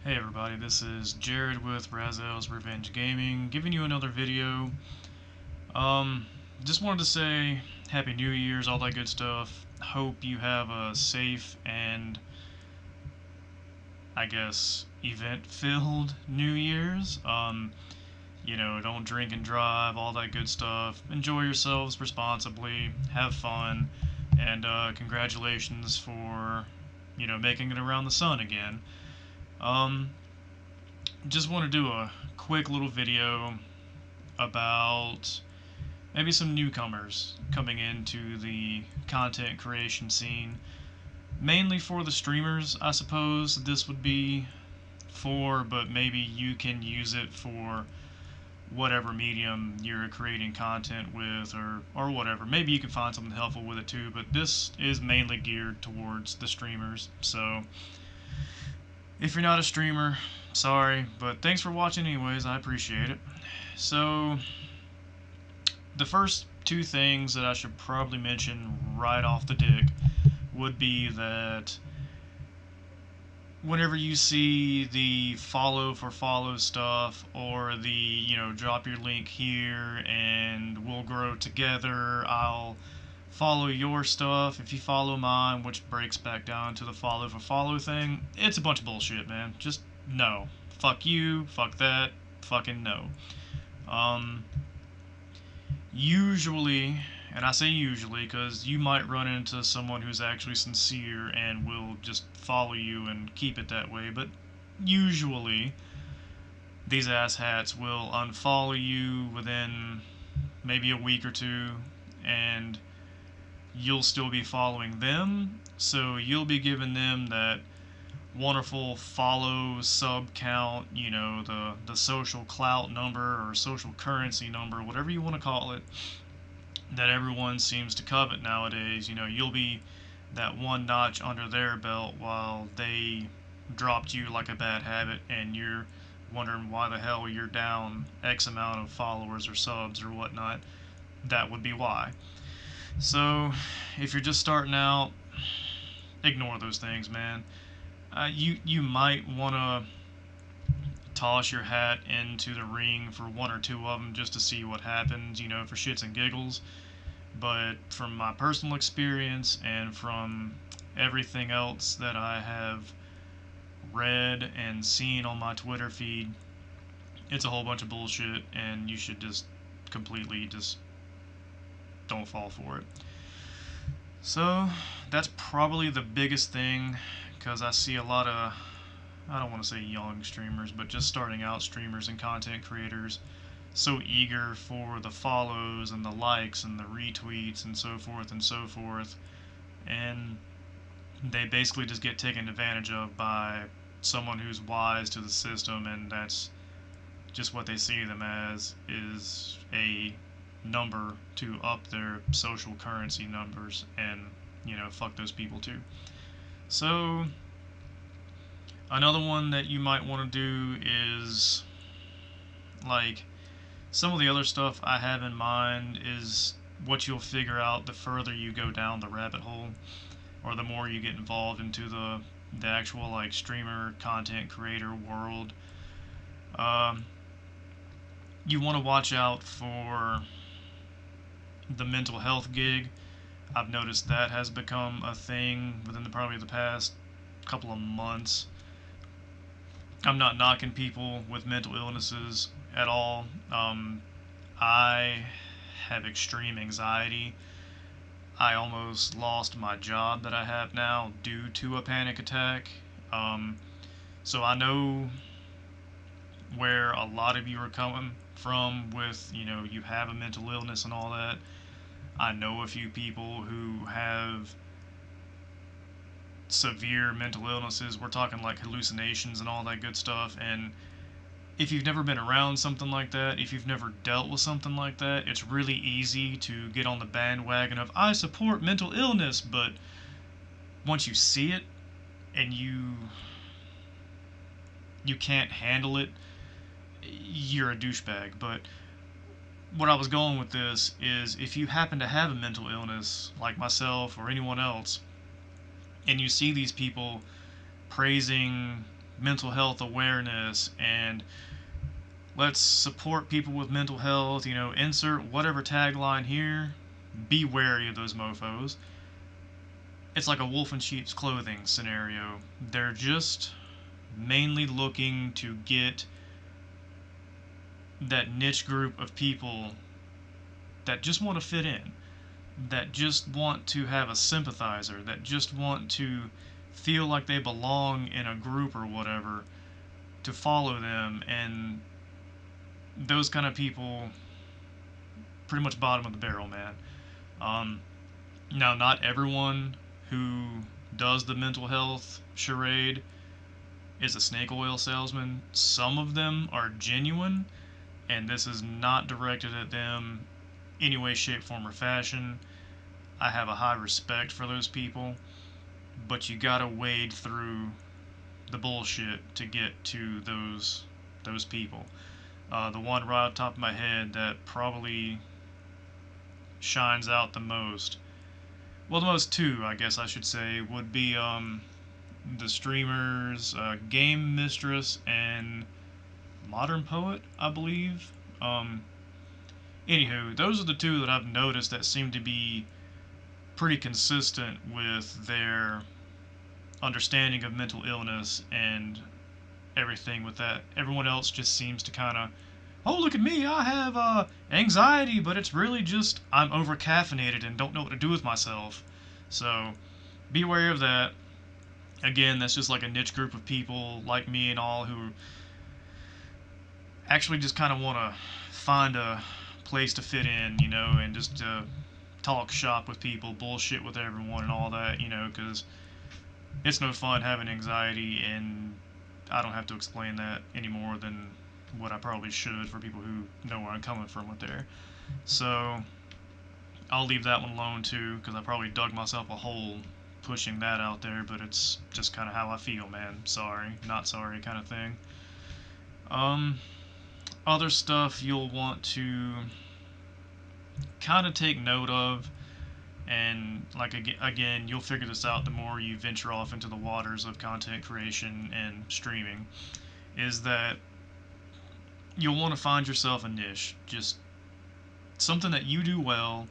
Hey everybody, this is Jared with Razel's Revenge Gaming, giving you another video. Um, just wanted to say Happy New Year's, all that good stuff. Hope you have a safe and, I guess, event-filled New Year's. Don't drink and drive, all that good stuff. Enjoy yourselves responsibly, have fun, and congratulations for, making it around the sun again. Um, just want to do a quick little video about maybe some newcomers coming into the content creation scene. Mainly for the streamers, I suppose this would be for, but maybe you can use it for whatever medium you're creating content with or whatever. Maybe you can find something helpful with it too, but this is mainly geared towards the streamers. So if you're not a streamer, sorry, but thanks for watching anyways, I appreciate it. So, the first two things that I should probably mention right off the dig would be that whenever you see the follow for follow stuff or the, drop your link here and we'll grow together, I'll follow your stuff if you follow mine, which breaks back down to the follow for follow thing. It's a bunch of bullshit, man. Just no. Fuck you, fuck that, fucking no. Usually, and I say usually because you might run into someone who's actually sincere and will just follow you and keep it that way, but usually these asshats will unfollow you within maybe a week or two, and you'll still be following them, so you'll be giving them that wonderful follow sub count, the social clout number or social currency number, whatever you want to call it, that everyone seems to covet nowadays. You'll be that one notch under their belt while they dropped you like a bad habit and you're wondering why the hell you're down X amount of followers or subs or whatnot. That would be why. So, if you're just starting out, ignore those things, man. You might want to toss your hat into the ring for one or two of them just to see what happens, for shits and giggles. But from my personal experience and from everything else that I have read and seen on my Twitter feed, it's a whole bunch of bullshit, and you should just completely just don't fall for it. So that's probably the biggest thing, because I see a lot of, I don't want to say young streamers, but just starting out streamers and content creators so eager for the follows and the likes and the retweets and so forth and so forth, and they basically just get taken advantage of by someone who's wise to the system, and that's just what they see them as, is a number to up their social currency numbers, and fuck those people too. So another one that you might want to do is, like, some of the other stuff I have in mind is what you'll figure out the further you go down the rabbit hole, or the more you get involved into the actual, like, streamer content creator world. You want to watch out for the mental health gig. I've noticed that has become a thing within probably the past couple of months. I'm not knocking people with mental illnesses at all. I have extreme anxiety. I almost lost my job that I have now due to a panic attack. So I know where a lot of you are coming from with, you have a mental illness and all that. I know a few people who have severe mental illnesses. We're talking like hallucinations and all that good stuff, and if you've never been around something like that, if you've never dealt with something like that, it's really easy to get on the bandwagon of, I support mental illness, but once you see it and you can't handle it, you're a douchebag. But what I was going with this is, if you happen to have a mental illness, like myself or anyone else, and you see these people praising mental health awareness and let's support people with mental health, insert whatever tagline here. Be wary of those mofos. It's like a wolf in sheep's clothing scenario. They're just mainly looking to get that niche group of people that just want to fit in, that just want to have a sympathizer, that just want to feel like they belong in a group or whatever, to follow them. And those kind of people, pretty much bottom of the barrel, man. Um, Now, not everyone who does the mental health charade is a snake oil salesman. Some of them are genuine, and this is not directed at them any way, shape, form, or fashion. I have a high respect for those people, but you gotta wade through the bullshit to get to those people. The one right off the top of my head that probably shines out the most, well, the most two, I guess I should say, would be the streamers Game Mistress and Modern Poet, I believe. Anywho, those are the two that I've noticed that seem to be pretty consistent with their understanding of mental illness and everything with that. Everyone else just seems to kind of, oh, look at me, I have anxiety, but it's really just I'm over caffeinated and don't know what to do with myself. So be aware of that. Again, that's just like a niche group of people like me and all who actually just kind of want to find a place to fit in, and just talk shop with people, bullshit with everyone, and all that, because it's no fun having anxiety, and I don't have to explain that any more than what I probably should for people who know where I'm coming from with there. So I'll leave that one alone too, because I probably dug myself a hole pushing that out there, but it's just kind of how I feel, man. Sorry, not sorry kind of thing. Um, Other stuff you'll want to kind of take note of, and like again, you'll figure this out the more you venture off into the waters of content creation and streaming, is that you'll want to find yourself a niche, just something that you do well,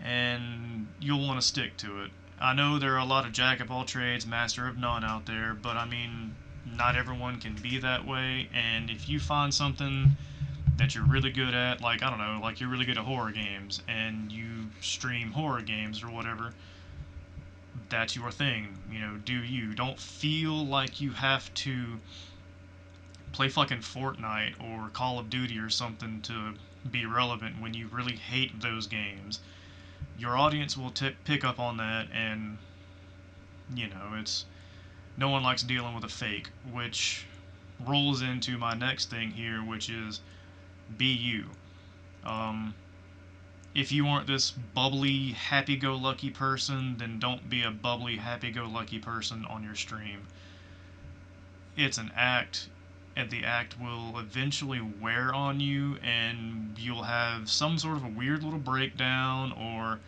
and you'll want to stick to it. I know there are a lot of jack of all trades, master of none out there, but I mean, not everyone can be that way, and if you find something that you're really good at, like, I don't know, like you're really good at horror games, and you stream horror games or whatever, that's your thing, do you. Don't feel like you have to play fucking Fortnite or Call of Duty or something to be relevant when you really hate those games. Your audience will pick up on that, and it's no one likes dealing with a fake, which rolls into my next thing here, which is be you. Um, if you aren't this bubbly, happy-go-lucky person, then don't be a bubbly, happy-go-lucky person on your stream. It's an act, and the act will eventually wear on you, and you'll have some sort of a weird little breakdown, or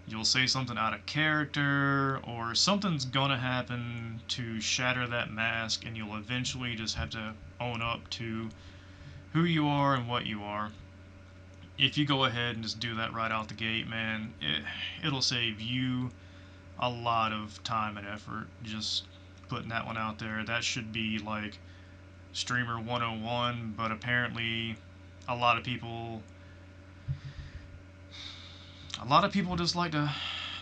you'll say something out of character, or something's gonna happen to shatter that mask, and you'll eventually just have to own up to who you are and what you are. If you go ahead and just do that right out the gate, man, it'll save you a lot of time and effort. Just putting that one out there. That should be like Streamer 101, but apparently a lot of people just like to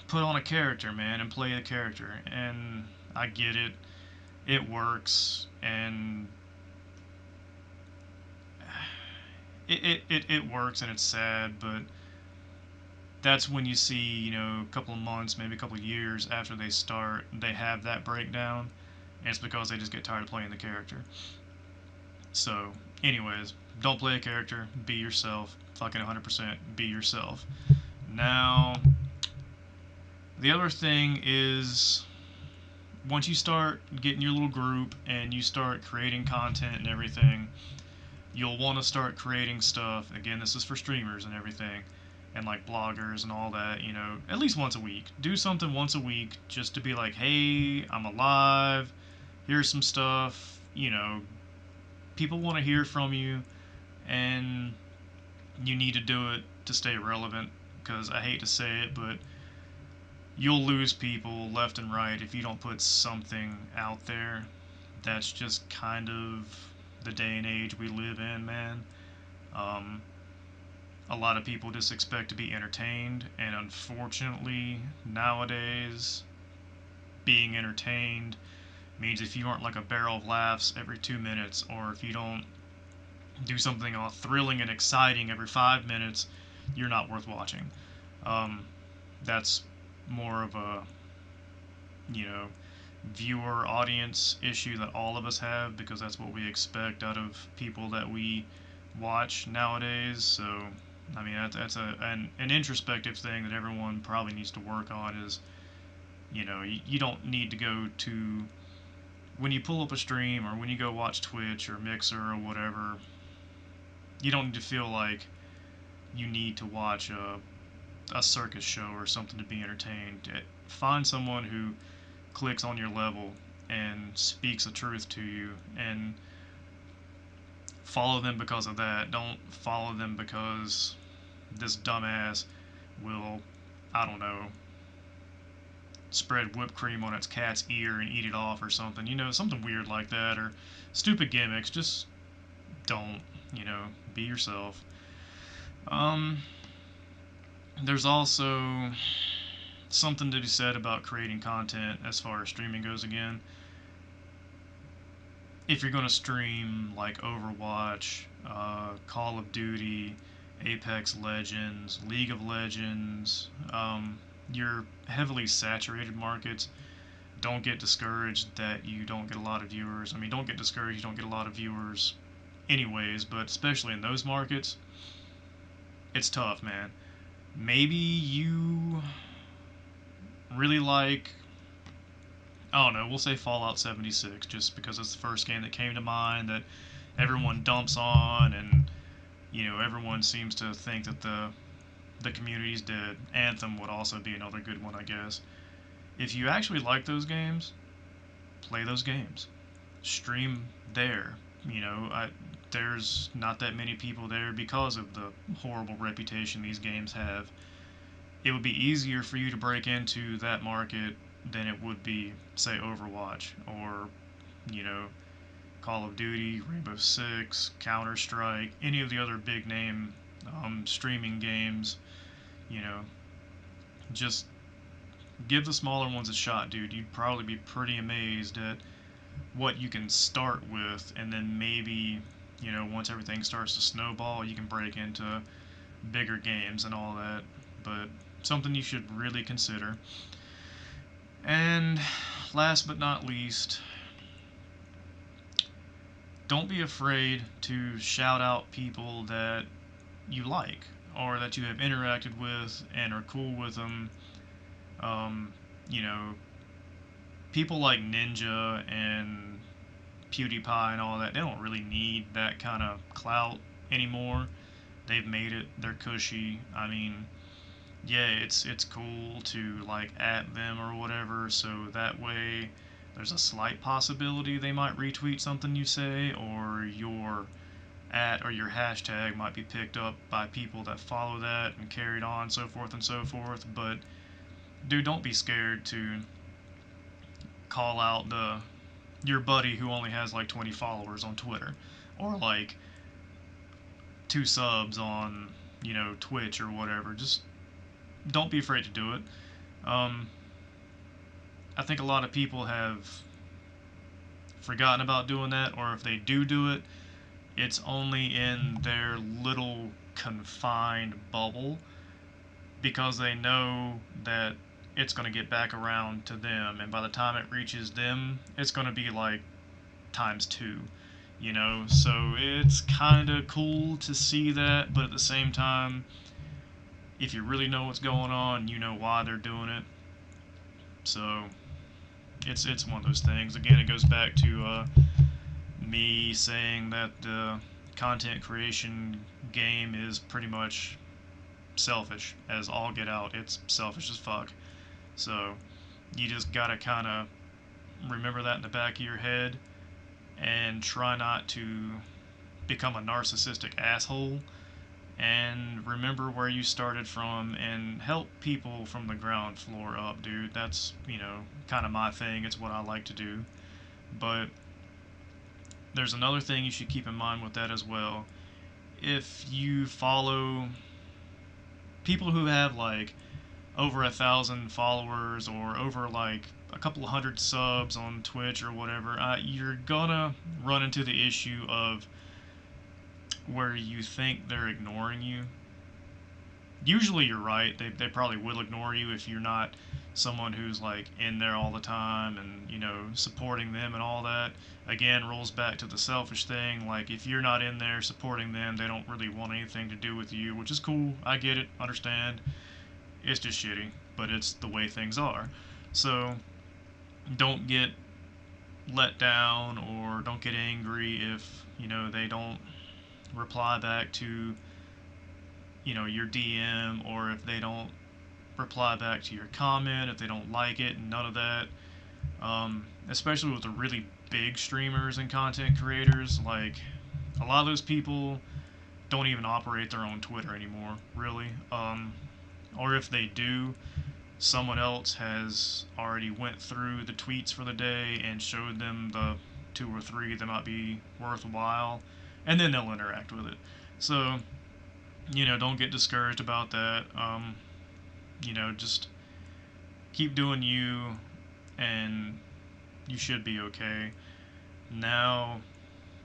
put on a character, man, and play a character. And I get it. It works, and it works, and it's sad, but that's when you see, a couple of months, maybe a couple of years after they start, they have that breakdown, and it's because they just get tired of playing the character. So, anyways, don't play a character, be yourself, fucking 100% be yourself. Now, the other thing is, once you start getting your little group and you start creating content and everything, you'll want to start creating stuff. Again, this is for streamers and everything, and like bloggers and all that, at least once a week. Do something once a week just to be like, hey, I'm alive, here's some stuff, you know, people want to hear from you, and you need to do it to stay relevant. Because I hate to say it, but you'll lose people left and right if you don't put something out there. That's just kind of the day and age we live in, man. Um, a lot of people just expect to be entertained, and unfortunately, nowadays, being entertained means if you aren't like a barrel of laughs every 2 minutes, or if you don't do something all thrilling and exciting every 5 minutes, you're not worth watching. Um, that's more of a, you know, viewer audience issue that all of us have because that's what we expect out of people that we watch nowadays. So, I mean, that's an introspective thing that everyone probably needs to work on is, you don't need to go to, when you pull up a stream or when you go watch Twitch or Mixer or whatever, you don't need to feel like you need to watch a circus show or something to be entertained. Find someone who clicks on your level and speaks the truth to you and follow them because of that. Don't follow them because this dumbass will, I don't know, spread whipped cream on its cat's ear and eat it off or something. Something weird like that, or stupid gimmicks. Just don't, be yourself. Um, there's also something to be said about creating content as far as streaming goes again. If you're going to stream like Overwatch, Call of Duty, Apex Legends, League of Legends, your heavily saturated markets, don't get discouraged that you don't get a lot of viewers. I mean, don't get discouraged you don't get a lot of viewers anyways, but especially in those markets, it's tough, man. Maybe you really like, I don't know, we'll say Fallout 76 just because it's the first game that came to mind that everyone dumps on, and everyone seems to think that the community's dead. Anthem would also be another good one, I guess. If you actually like those games, play those games. Stream there. There's not that many people there because of the horrible reputation these games have. It would be easier for you to break into that market than it would be, say, Overwatch or, you know, Call of Duty, Rainbow Six, Counter Strike, any of the other big name streaming games. You know, just give the smaller ones a shot, dude. You'd probably be pretty amazed at what you can start with, and then maybe, once everything starts to snowball, you can break into bigger games and all that. But something you should really consider. And last but not least, don't be afraid to shout out people that you like or that you have interacted with and are cool with them. Um, you know, people like Ninja and PewDiePie and all that, they don't really need that kind of clout anymore. They've made it. They're cushy. I mean, yeah, it's cool to like at them or whatever, so that way there's a slight possibility they might retweet something you say, or your at or your hashtag might be picked up by people that follow that and carried on, so forth and so forth. But dude, don't be scared to call out your buddy who only has like 20 followers on Twitter, or like 2 subs on, Twitch or whatever. Just don't be afraid to do it. Um, I think a lot of people have forgotten about doing that, or if they do it, it's only in their little confined bubble because they know that it's going to get back around to them, and by the time it reaches them, it's going to be like times 2. So it's kind of cool to see that, but at the same time, if you really know what's going on, you know why they're doing it. So it's one of those things. Again, it goes back to me saying that the content creation game is pretty much selfish as all get out. It's selfish as fuck. So you just gotta kind of remember that in the back of your head and try not to become a narcissistic asshole, and remember where you started from and help people from the ground floor up, dude. That's, kind of my thing. It's what I like to do. But there's another thing you should keep in mind with that as well. If you follow people who have like over 1,000 followers or over like a couple hundred subs on Twitch or whatever, you're gonna run into the issue of where you think they're ignoring you. Usually you're right. They probably will ignore you if you're not someone who's like in there all the time and, supporting them and all that. Again, rolls back to the selfish thing. Like, if you're not in there supporting them, they don't really want anything to do with you, which is cool. I get it, understand. It's just shitty, but it's the way things are. So, don't get let down or don't get angry if, they don't reply back to, your DM, or if they don't reply back to your comment, if they don't like it, and none of that. Especially with the really big streamers and content creators, like, a lot of those people don't even operate their own Twitter anymore, really. Or if they do, someone else has already went through the tweets for the day and showed them the two or three that might be worthwhile, and then they'll interact with it. So, don't get discouraged about that. Just keep doing you, and you should be okay. Now,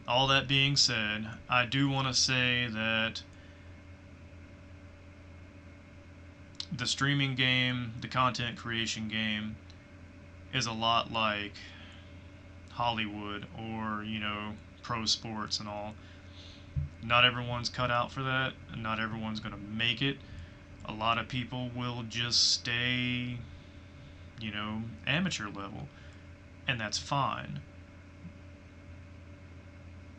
all that being said, I do want to say that the streaming game, the content creation game, is a lot like Hollywood or, pro sports and all. Not everyone's cut out for that, and not everyone's going to make it. A lot of people will just stay, amateur level, and that's fine.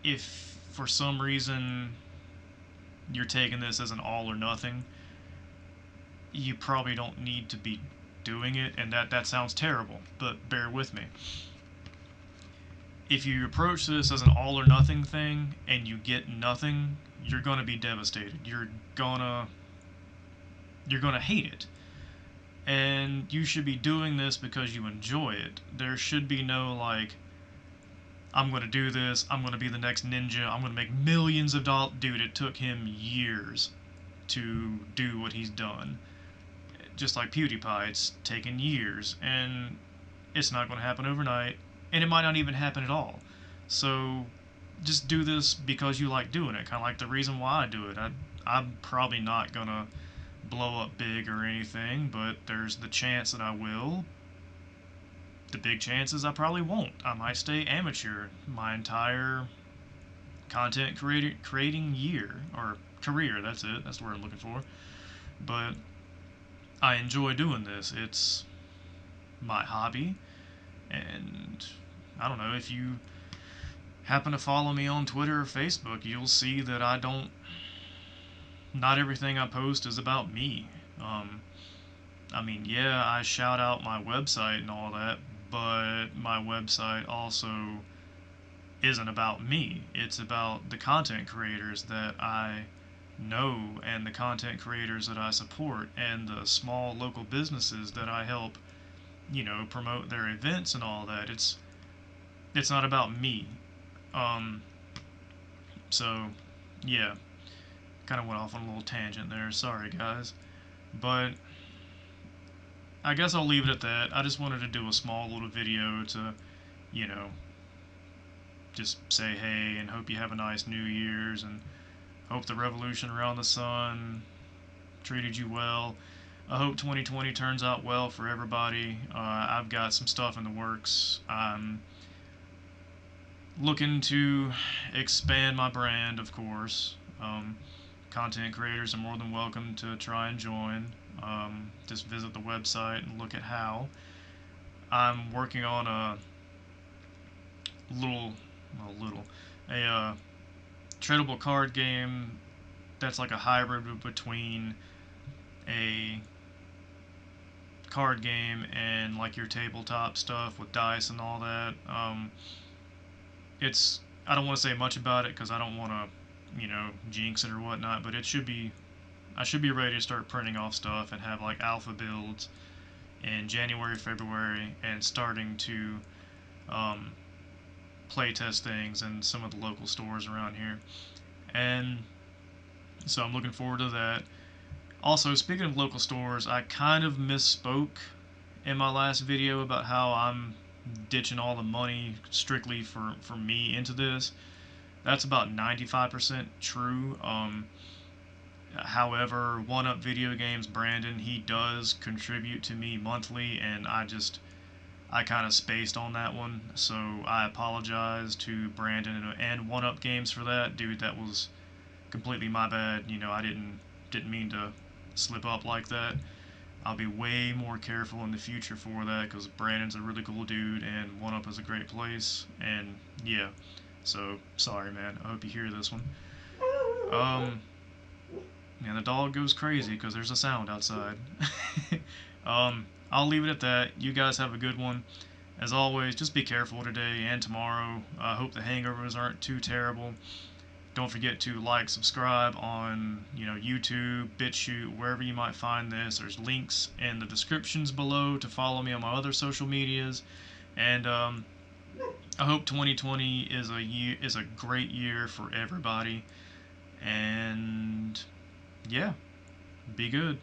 If for some reason you're taking this as an all or nothing, you probably don't need to be doing it, and that sounds terrible, but bear with me. If you approach this as an all or nothing thing and you get nothing, you're going to be devastated. You're going to hate it. And you should be doing this because you enjoy it. There should be no like, I'm going to do this, I'm going to be the next ninja, I'm going to make millions of dollars. Dude, it took him years to do what he's done. Just like PewDiePie, it's taken years, and it's not going to happen overnight, and it might not even happen at all. So just do this because you like doing it, kind of like the reason why I do it. I'm probably not going to blow up big or anything, but there's the chance that I will. The big chance is I probably won't. I might stay amateur my entire content creating year, or career, that's it, that's the word I'm looking for. But I enjoy doing this. It's my hobby, and I don't know, if you happen to follow me on Twitter or Facebook, you'll see that not everything I post is about me. Yeah, I shout out my website and all that, but my website also isn't about me. It's about the content creators that I know and the content creators that I support and the small local businesses that I help, promote their events and all that. It's not about me. Um, so yeah, kind of went off on a little tangent there. Sorry, guys. But I guess I'll leave it at that. I just wanted to do a small little video to, you know, just say hey and hope you have a nice New Year's and hope the revolution around the sun treated you well. I hope 2020 turns out well for everybody. I've got some stuff in the works. I'm looking to expand my brand, of course. Content creators are more than welcome to try and join. Just visit the website and look at how. I'm working on a tradable card game that's like a hybrid between a card game and like your tabletop stuff with dice and all that. it's I don't want to say much about it because I don't want to, jinx it or whatnot. But it should be I should be ready to start printing off stuff and have like alpha builds in January, February, and starting to um, play test things in some of the local stores around here. And so I'm looking forward to that. Also, speaking of local stores, I kind of misspoke in my last video about how I'm ditching all the money strictly for me into this. That's about 95% true. However, One Up Video Games, Brandon, he does contribute to me monthly, and I kind of spaced on that one, so I apologize to Brandon and One Up Games for that, dude. That was completely my bad. I didn't mean to slip up like that. I'll be way more careful in the future for that because Brandon's a really cool dude and One Up is a great place. And yeah, so sorry, man. I hope you hear this one. Um, and the dog goes crazy because there's a sound outside. I'll leave it at that. You guys have a good one. As always, just be careful today and tomorrow. I hope the hangovers aren't too terrible. Don't forget to like, subscribe on YouTube, BitChute, wherever you might find this. There's links in the descriptions below to follow me on my other social medias. And I hope 2020 is a great year for everybody. And yeah, be good.